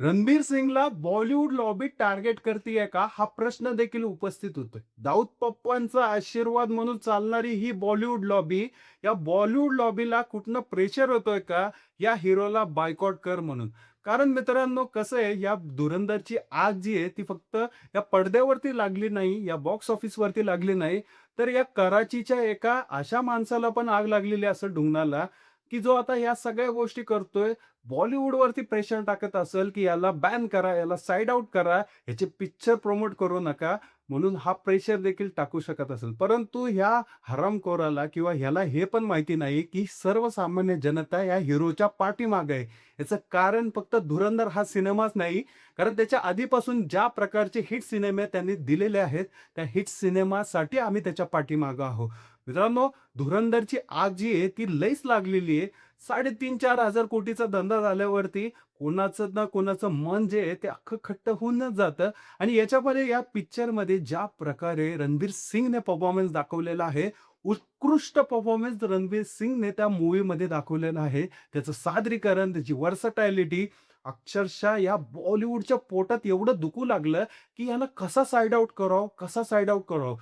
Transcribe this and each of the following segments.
रणबीर सिंगला Bollywood lobby target करतीये का? हा प्रश्न देखील उपस्थित होतोय. दाऊद पप्पांचा आशीर्वाद म्हणून चालणारी ही बॉलिवूड लॉबी, या बॉलिवूड लॉबीला कुठनं प्रेशर होतोय का, या हिरोला बायकॉट कर म्हणून? कारण मित्रांनो कसं आहे, या धुरंधरची आग जी आहे ती फक्त या पडद्यावरती लागली नाही, या बॉक्स ऑफिसवरती लागली नाही, तर या कराचीच्या एका अशा माणसाला पण आग लागलेली आहे असं ढुंगणाला, की जो आता या सगळ्या गोष्टी करतोय. बॉलिवूडवरती प्रेशर टाकत असेल, की याला बॅन करा, याला साइड आउट करा, ह्याचे पिक्चर प्रमोट करू नका, म्हणून हा प्रेशर देखील टाकू शकत असेल. परंतु ह्या हरामखोराला किंवा ह्याला हे पण माहिती नाही, की सर्वसामान्य जनता या हिरोच्या पाठीमागे आहे. याचं कारण फक्त धुरंधर हा सिनेमाच नाही, कारण त्याच्या आधीपासून ज्या प्रकारचे हिट सिनेमे त्यांनी दिलेले आहेत, त्या हिट सिनेमासाठी आम्ही त्याच्या पाठीमागे आहोत. मित्रांनो, धुरंधरची आग जी आहे ती लईच लागलेली आहे. 3,500-4,000 कोटीचा धंदा झाल्यावरती कोणाचं ना कोणाचं मन जे आहे ते अख्खं खट्ट होऊनच जातं. आणि याच्यामध्ये या पिक्चरमध्ये ज्या प्रकारे रणबीर सिंगने परफॉर्मन्स दाखवलेला आहे, उत्कृष्ट परफॉर्मन्स रणबीर सिंगने त्या मूव्हीमध्ये दाखवलेला आहे. त्याचं सादरीकरण, त्याची व्हर्सटॅलिटी अक्षरशः या बॉलिवूडच्या पोटात एवढं दुखू लागलं, की याला कसा साइड आउट करावं, कसा साइड आउट करावं?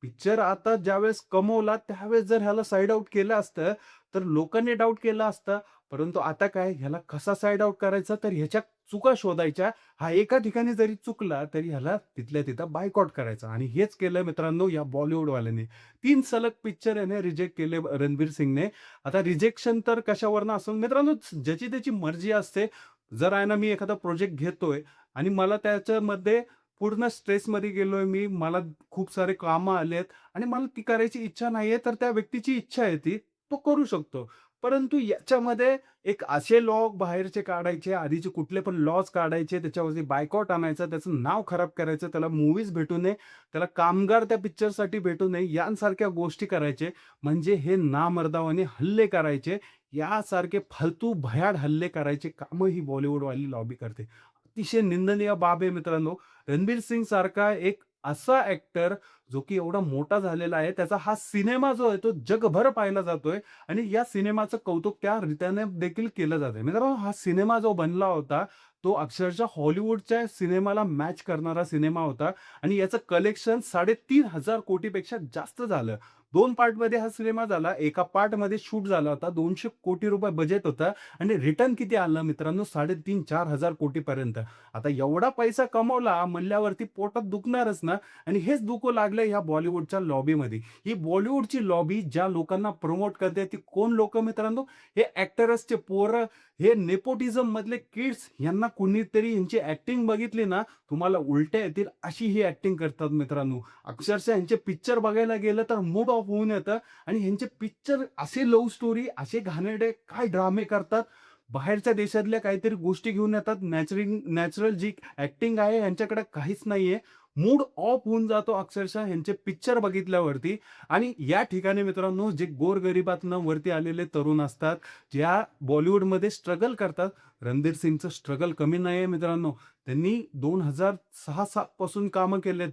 पिक्चर आता ज्यावेळेस कमवला, त्यावेळेस जर ह्याला साइड आउट केलं असतं, तर लोकांनी डाउट केला असता. परंतु आता काय, ह्याला कसा साइड आउट करायचा, तर ह्याच्या चुका शोधायच्या. हा एका ठिकाणी जरी चुकला, तरी ह्याला तिथल्या तिथं बायकॉट करायचा आणि हेच केलं मित्रांनो या बॉलिवूडवाल्यांनी. 3 सलग पिक्चर याने रिजेक्ट केले रणबीर सिंगने. आता रिजेक्शन तर कशावरनं असेल मित्रांनो, ज्याची त्याची मर्जी असते. जर आहे ना, मी एखादा प्रोजेक्ट घेतोय आणि मला त्याच्यामध्ये पूर्ण स्ट्रेसमध्ये गेलोय मी, मला खूप सारे कामं आलेत आणि मला ती करायची इच्छा नाहीये, तर त्या व्यक्तीची इच्छा आहे ती, तो करू शकतो. परंतु याच्यामध्ये एक असे लॉ बाहेरचे काढायचे, आधीचे कुठले पण लॉज काढायचे, त्याच्यावरती बायकॉट आणायचा, त्याचं नाव खराब करायचं, त्याला मूव्हीज भेटू नये, त्याला कामगार त्या पिक्चरसाठी भेटू नये, यांसारख्या गोष्टी करायचे. म्हणजे हे नामर्दावाने हल्ले करायचे, यासारखे फालतू भयाड हल्ले करायचे कामं ही बॉलिवूडवाली लॉबी करते. अतिशय निंदनीय बाब आहे मित्रांनो. रणबीर सिंग सारखा एक असा ॲक्टर जो की एवढा मोठा झालेला आहे, त्याचा हा सिनेमा जो आहे तो जगभर पाहिला जातोय आणि या सिनेमाचं कौतुक त्या रीतीने देखील केलं जातंय. मित्रांनो, हा सिनेमा जो बनला होता, तो अक्षरशः हॉलिवूडच्या सिनेमाला मॅच करणारा सिनेमा होता आणि याचं कलेक्शन 3,500 कोटीपेक्षा जास्त झालं. 2 पार्टमध्ये हा सिनेमा झाला. एका पार्टमध्ये शूट झाला होता. 200 कोटी रुपये बजेट होता आणि रिटर्न किती आलं मित्रांनो, 3,500-4,000 कोटीपर्यंत. आता एवढा पैसा कमवला म्हणल्यावरती पोटात दुखणारच ना. आणि हेच दुखू लागलं ह्या बॉलिवूडच्या लॉबीमध्ये. ही बॉलिवूडची लॉबी ज्या लोकांना प्रमोट करते, ती कोण लोकं मित्रांनो? हे ॲक्टर्सचे पोरं, हे नेपोटिझम मधले किड्स, यांना कुणीतरी यांची ॲक्टिंग बघितली ना, तुम्हाला उलट्या येतील अशी ही ॲक्टिंग करतात मित्रांनो. अक्षरशः ह्यांचे पिक्चर बघायला गेलं तर मूड ऑफ होऊन येतं आणि ह्यांचे पिक्चर असे लव्ह स्टोरी, असे घाणेरडे काय ड्रामे करतात. बाहेरच्या देशातल्या काहीतरी गोष्टी घेऊन येतात. नॅचरल जी ॲक्टिंग आहे ह्यांच्याकडे काहीच नाहीये. मूड ऑफ होऊन जातो अक्षरशः ह्यांचे पिक्चर बघितल्यावरती. आणि या ठिकाणी मित्रांनो, जे गोरगरिबातनं वरती आलेले तरुण असतात, ज्या बॉलिवूडमध्ये स्ट्रगल करतात. रणधीर सिंगचं स्ट्रगल कमी नाहीये मित्रांनो. त्यांनी 2006-7 पासून कामं केलेत.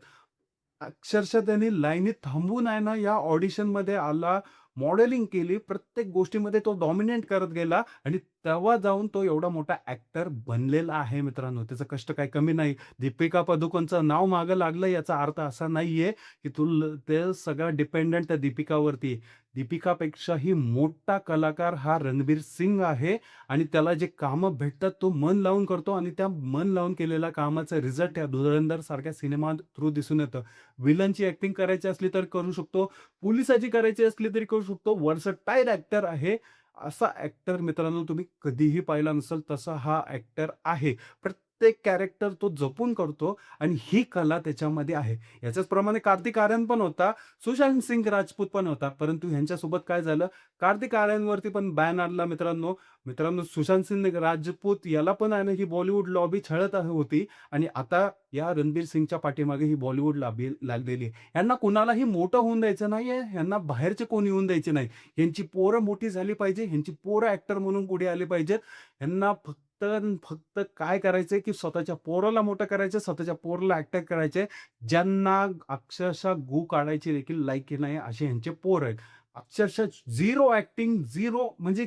अक्षरशः त्यांनी लाईनीत थांबून आहे ना, या ऑडिशनमध्ये आला, मॉडेलिंग केली, प्रत्येक गोष्टीमध्ये तो डॉमिनेट करत गेला आणि तेव्हा जाऊन तो एवढा मोठा ॲक्टर बनलेला आहे मित्रांनो. त्याचं कष्ट काही कमी नाही. दीपिका पदुकोणचं नाव मागं लागलं याचा अर्थ असा नाहीये, की ते सगळं डिपेंडंट त्या दीपिकावरती आहे. दीपिकापेक्षाही मोठा कलाकार हा रणबीर सिंग आहे आणि त्याला जे कामं भेटतात तो मन लावून करतो आणि त्या मन लावून केलेल्या कामाचा रिझल्ट या धुरंधर सारख्या सिनेमा थ्रू दिसून येतं. विलनची ॲक्टिंग करायची असली तर करू शकतो. पोलिसाची करायची असली तरी करू शकतो. व्हर्सटाईल ॲक्टर आहे. असा ॲक्टर मित्रांनो तुम्ही कधीही पाहिला नसेल, तसा हा ॲक्टर आहे. प्रत्येक कॅरेक्टर तो जपून करतो आणि ही कला त्याच्यामध्ये आहे. याच्याच प्रमाणे कार्तिक आर्यन पण होता, सुशांत सिंग राजपूत पण होता. परंतु ह्यांच्यासोबत काय झालं, कार्तिक आर्यनवरती पण बॅन आणला मित्रांनो. मित्रांनो, सुशांत सिंग राजपूत याला पण आहे ना, ही बॉलिवूड लॉबी छळत होती आणि आता या रणबीर सिंगच्या पाठीमागे ही बॉलिवूड लॉबी लागलेली आहे. ह्यांना कुणालाही मोठं होऊन द्यायचं नाहीये. ह्यांना बाहेरचे कोणी येऊन द्यायचे नाही. ह्यांची पोरं मोठी झाली पाहिजे. ह्यांची पोरं ॲक्टर म्हणून पुढे आले पाहिजेत. ह्यांना फक्त अन् फक्त काय करायचंय, की स्वतःच्या पोराला मोठं करायचं, स्वतःच्या पोराला ॲक्टर करायचंय. ज्यांना अक्षरशः गू काढायची देखील लायकी नाही, असे ह्यांचे पोरं आहेत. अक्षरशः झिरो ॲक्टिंग, झिरो म्हणजे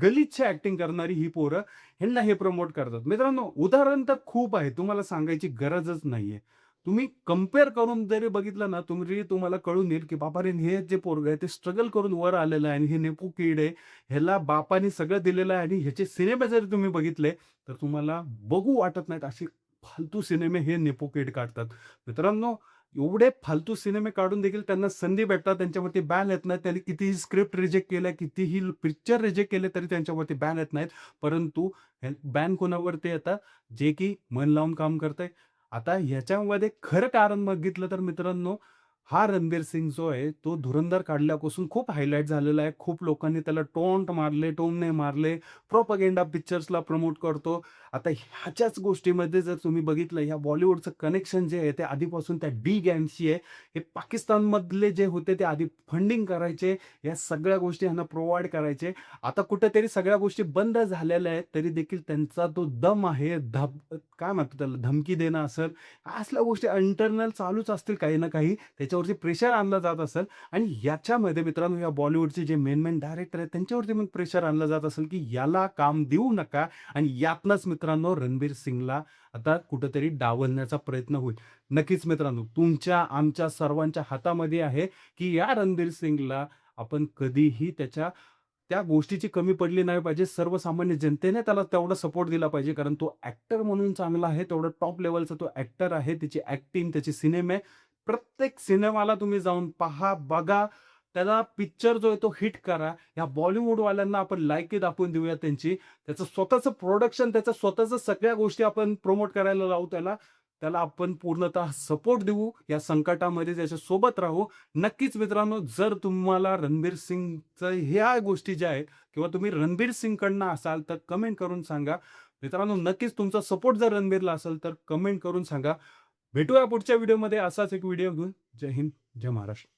गलिच्छ ॲक्टिंग करणारी ही पोरं ह्यांना हे प्रमोट करतात. मित्रांनो, उदाहरण तर खूप आहे. तुम्हाला सांगायची गरजच नाहीये. तुम्ही कंपेअर करून जरी बघितलं ना, तुम्हाला कळून येईल, की बाबारे हे जे पोरगं आहे ते स्ट्रगल करून वर आलेलं आहे आणि हे नेपो किड आहे. ह्याला बापाने सगळं दिलेलं आहे आणि ह्याचे सिनेमे जरी तुम्ही बघितले, तर तुम्हाला बघू वाटत नाहीत. असे फालतू सिनेमे हे नेपो किड काढतात. मित्रांनो, एवढे फालतू सिनेमे काढून देखील त्यांना संधी भेटतात. त्यांच्यावरती बॅन येत नाही. त्यांनी कितीही स्क्रिप्ट रिजेक्ट केल्या, कितीही पिक्चर रिजेक्ट केले तरी त्यांच्यावरती बॅन येत नाहीत. परंतु बॅन कोणावरती येतात? जे की मन लावून काम करतंय. आता ह्याच्यामध्ये खरं कारण बघितलं तर मित्रांनो, हा रणबीर सिंग जो आहे, तो धुरंधर काढल्यापासून खूप हायलाइट झालेला आहे. खूप लोकांनी त्याला टोंट मारले, टोमणे मारले. प्रोपगेंडा पिक्चर्सला प्रमोट करतो. आता ह्याच्याच गोष्टीमध्ये जर तुम्ही बघितलं, ह्या बॉलिवूडचं कनेक्शन जे आहे, ते आधीपासून त्या डी गँगशी आहे. हे पाकिस्तानमधले जे होते, ते आधी फंडिंग करायचे. या सगळ्या गोष्टी ह्यांना प्रोव्हाईड करायचे. आता कुठेतरी सगळ्या गोष्टी बंद झालेल्या आहेत, तरी देखील त्यांचा तो दम आहे, काय म्हणतात त्याला, धमकी देणं असेल, असल्या गोष्टी इंटरनल चालूच असतील काही ना काही. त्याच्यावरती प्रेशर आणलं जात असेल आणि याच्यामध्ये मित्रांनो, या बॉलिवूडचे जे मेन डायरेक्टर आहेत, त्यांच्यावरती पण प्रेशर आणलं जात असेल, की याला काम देऊ नका आणि यातनंच मित्रांनो रणबीर सिंगला आता कुठेतरी डावलण्याचा प्रयत्न होईल. नक्कीच मित्रांनो, तुमच्या, आमच्या सर्वांच्या हातामध्ये आहे, की या रणबीर सिंगला आपण कधीही त्या गोष्टीची कमी पडली नाही पाहिजे. सर्वसामान्य जनतेने त्याला तेवढा सपोर्ट दिला पाहिजे. कारण तो ॲक्टर म्हणून चांगला आहे. तेवढा टॉप लेव्हलचा तो ॲक्टर आहे. त्याची ॲक्टिंग, त्याचे सिनेमे, प्रत्येक सिनेमाला तुम्ही जाऊन पहा, बघा. त्याला पिक्चर जो आहे तो हिट करा. या बॉलिवूडवाल्यांना आपण लायकी दाखवून देऊया त्यांची. त्याचं स्वतःचं प्रोडक्शन, त्याच्या स्वतःचं सगळ्या गोष्टी आपण प्रमोट करायला लावू त्याला. त्याला आपण पूर्णतः सपोर्ट देऊ. या संकटामध्ये त्याच्यासोबत राहू. नक्कीच मित्रांनो, जर तुम्हाला रणबीर सिंगचं ह्या गोष्टी ज्या आहेत किंवा तुम्ही रणबीर सिंगकडनं असाल, तर कमेंट करून सांगा. मित्रांनो, नक्कीच तुमचा सपोर्ट जर रणबीरला असेल, तर कमेंट करून सांगा. भेटूया पुढच्या व्हिडिओमध्ये असाच एक व्हिडिओ घेऊन. जय हिंद, जय महाराष्ट्र.